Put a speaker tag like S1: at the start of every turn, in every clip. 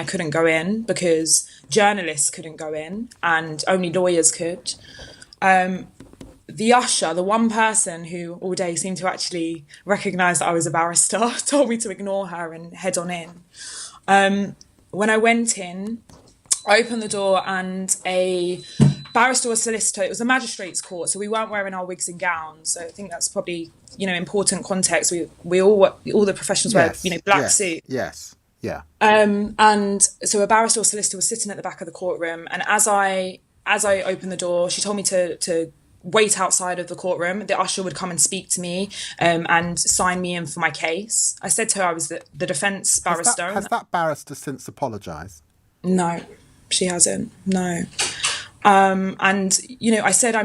S1: couldn't go in because journalists couldn't go in and only lawyers could. The usher, the one person who all day seemed to actually recognise that I was a barrister, told me to ignore her and head on in. When I went in, I opened the door and a barrister or solicitor, it was a magistrate's court, so we weren't wearing our wigs and gowns. So I think that's probably, important context. We all the professionals wear, black suit.
S2: Yes. Yeah.
S1: And so a barrister or solicitor was sitting at the back of the courtroom, and as I opened the door, she told me to wait outside of the courtroom. The usher would come and speak to me and sign me in for my case. I said to her I was the defence barrister.
S2: Has that barrister since apologised?
S1: No, she hasn't. No. And, I said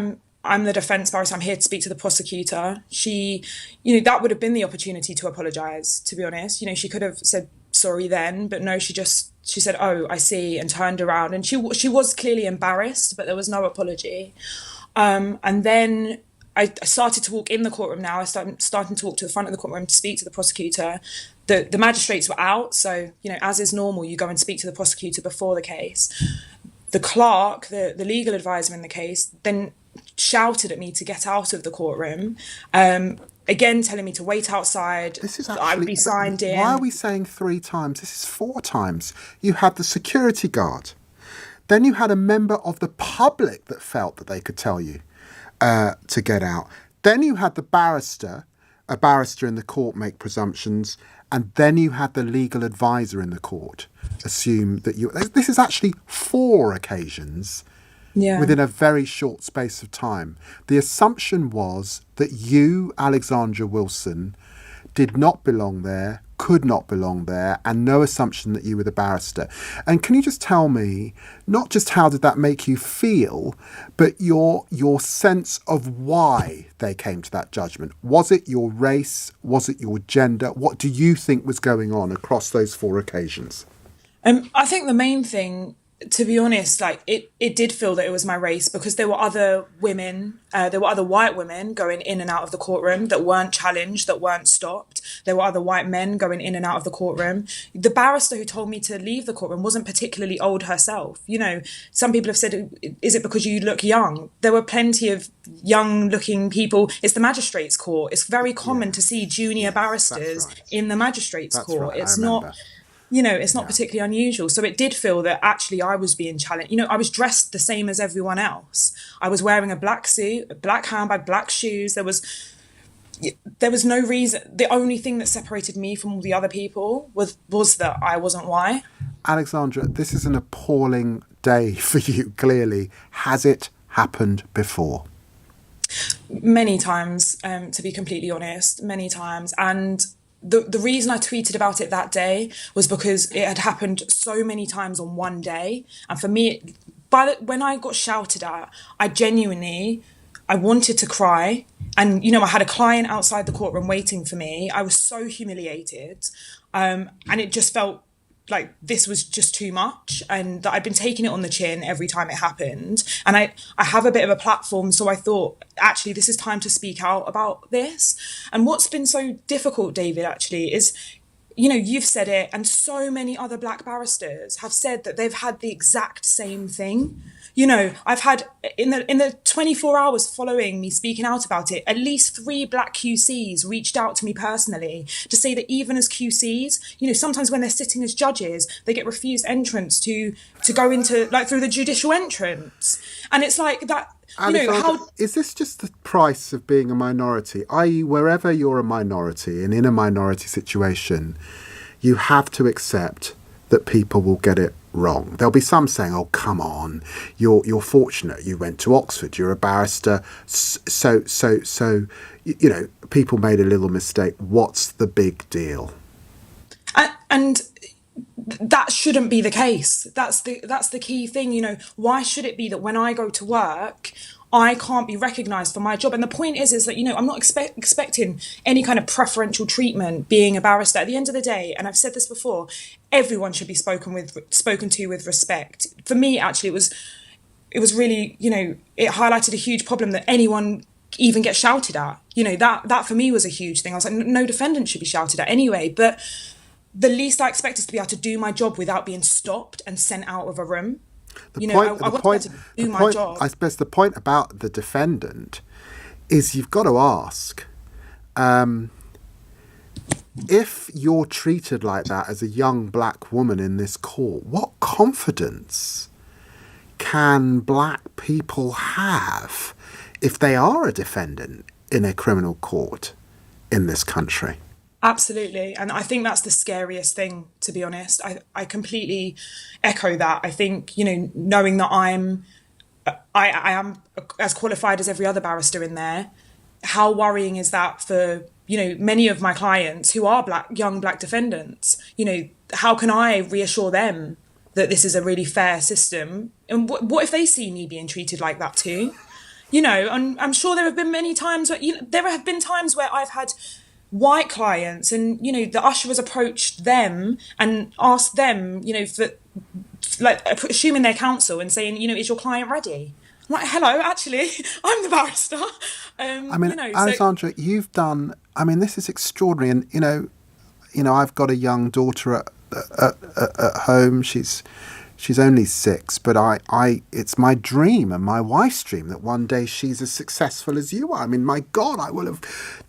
S1: I'm the defence barrister. I'm here to speak to the prosecutor. She, that would have been the opportunity to apologise, to be honest. She could have said sorry then, but no, she said, "Oh, I see," and turned around. And she was clearly embarrassed, but there was no apology. And then I started to walk in the courtroom now. I started to walk to the front of the courtroom to speak to the prosecutor. The magistrates were out. So, as is normal, you go and speak to the prosecutor before the case. The clerk, the legal advisor in the case, then shouted at me to get out of the courtroom. Again, telling me to wait outside.
S2: This is actually,
S1: I would be signed in.
S2: Why are we saying 3 times? This is 4 times. You had the security guard. Then you had a member of the public that felt that they could tell you to get out. Then you had a barrister in the court make presumptions. And then you had the legal advisor in the court assume that this is actually 4 occasions within a very short space of time. The assumption was that you, Alexandra Wilson, did not belong there, could not belong there, and no assumption that you were the barrister. And can you just tell me, not just how did that make you feel, but your sense of why they came to that judgment? Was it your race? Was it your gender? What do you think was going on across those 4 occasions?
S1: I think the main thing, to be honest, it did feel that it was my race, because there were other women, there were other white women going in and out of the courtroom that weren't challenged, that weren't stopped. There were other white men going in and out of the courtroom. The barrister who told me to leave the courtroom wasn't particularly old herself. Some people have said, is it because you look young? There were plenty of young looking people. It's the magistrate's court. It's very common to see junior barristers in the magistrate's court.
S2: Right,
S1: it's not... it's not particularly unusual. So it did feel that actually I was being challenged. I was dressed the same as everyone else. I was wearing a black suit, a black handbag, black shoes. There was no reason. The only thing that separated me from all the other people was that I wasn't white.
S2: Alexandra, this is an appalling day for you, clearly. Has it happened before?
S1: Many times, to be completely honest, many times. And the reason I tweeted about it that day was because it had happened so many times on one day. And for me, when I got shouted at, I wanted to cry. And, I had a client outside the courtroom waiting for me. I was so humiliated. And it just felt like this was just too much, and that I'd been taking it on the chin every time it happened. And I have a bit of a platform, so I thought, actually, this is time to speak out about this. And what's been so difficult, David, actually, is, you've said it, and so many other black barristers have said that they've had the exact same thing. I've had, in the 24 hours following me speaking out about it, at least 3 black QCs reached out to me personally to say that even as QCs, sometimes when they're sitting as judges, they get refused entrance to go into, through the judicial entrance. And it's like that,
S2: is this just the price of being a minority? I.e., wherever you're a minority and in a minority situation, you have to accept that people will get it wrong. There'll be some saying, "Oh, come on, you're fortunate. You went to Oxford. You're a barrister. So people made a little mistake. What's the big deal?"
S1: And that shouldn't be the case. That's the key thing. Why should it be that when I go to work, I can't be recognised for my job? And the point is that, I'm not expecting any kind of preferential treatment being a barrister. At the end of the day, and I've said this before, everyone should be spoken to with respect. For me, actually, it was really, it highlighted a huge problem that anyone even gets shouted at. That for me was a huge thing. I was like, no defendant should be shouted at anyway. But the least I expect is to be able to do my job without being stopped and sent out of a room.
S2: The
S1: You know,
S2: point,
S1: I
S2: the
S1: want to be able
S2: point,
S1: to
S2: the
S1: do my
S2: point.
S1: job.
S2: I suppose the point about the defendant is you've got to ask, if you're treated like that as a young black woman in this court, what confidence can black people have if they are a defendant in a criminal court in this country?
S1: Absolutely. And I think that's the scariest thing, to be honest. I completely echo that. I think, you know, knowing that I am as qualified as every other barrister in there, how worrying is that for, you know, many of my clients who are young black defendants? You know, how can I reassure them that this is a really fair system? And what if they see me being treated like that too? You know, and I'm sure there have been many times where, you know, there have been times where I've had white clients and, you know, the usher has approached them and asked them, you know, for, like, assuming their counsel and saying, you know, is your client ready? I'm like, hello, actually, I'm the barrister.
S2: I mean,
S1: You know,
S2: Alexandra, you've done. I mean, this is extraordinary, and I've got a young daughter at home. She's only 6, but it's my dream and my wife's dream that one day she's as successful as you are. I mean, my God, I will have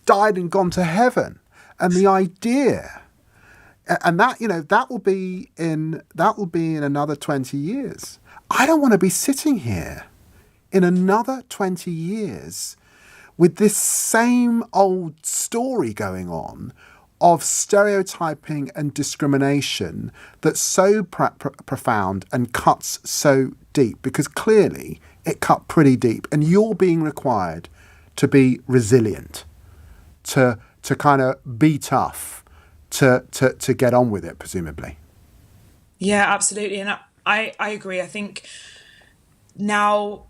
S2: died and gone to heaven. And the idea, and that, you know, that will be in another 20 years. I don't want to be sitting here in another 20 years with this same old story going on of stereotyping and discrimination that's so profound and cuts so deep, because clearly it cut pretty deep, and you're being required to be resilient, to kind of be tough, to get on with it, presumably.
S1: yeah, absolutely. And I agree. I think now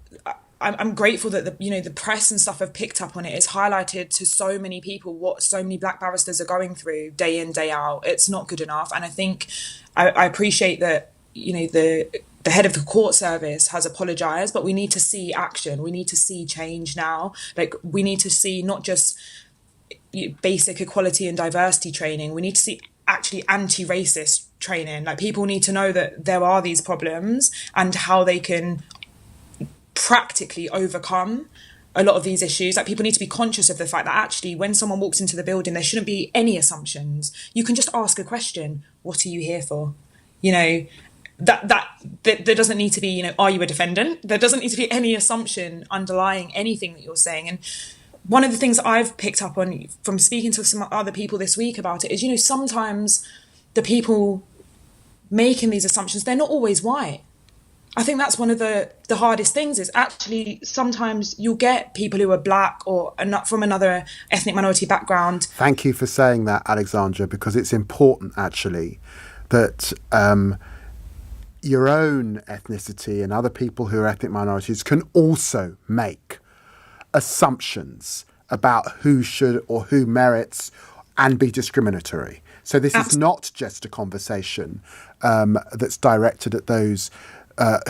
S1: I'm grateful that the press and stuff have picked up on it. It's highlighted to so many people what so many black barristers are going through day in, day out. It's not good enough. And I think I appreciate that, you know, the head of the court service has apologized, but we need to see action. We need to see change now. Like, we need to see not just basic equality and diversity training. We need to see actually anti-racist training. Like, people need to know that there are these problems and how they can practically overcome a lot of these issues. Like, people need to be conscious of the fact that actually when someone walks into the building, there shouldn't be any assumptions. You can just ask a question. What are you here for? You know, that there doesn't need to be, you know, are you a defendant? There doesn't need to be any assumption underlying anything that you're saying. And one of the things I've picked up on from speaking to some other people this week about it is, you know, sometimes the people making these assumptions, they're not always white. I think that's one of the hardest things, is actually sometimes you'll get people who are black or not from another ethnic minority background.
S2: Thank you for saying that, Alexandra, because it's important actually that your own ethnicity and other people who are ethnic minorities can also make assumptions about who should or who merits and be discriminatory. So this is not just a conversation that's directed at those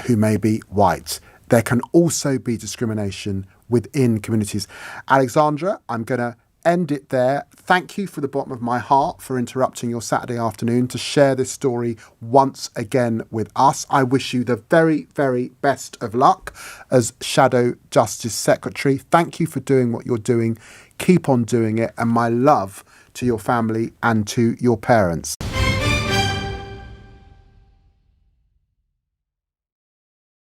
S2: who may be white. There can also be discrimination within communities. Alexandra, I'm going to end it there. Thank you from the bottom of my heart for interrupting your Saturday afternoon to share this story once again with us. I wish you the very, very best of luck as Shadow Justice Secretary. Thank you for doing what you're doing. Keep on doing it. And my love to your family and to your parents.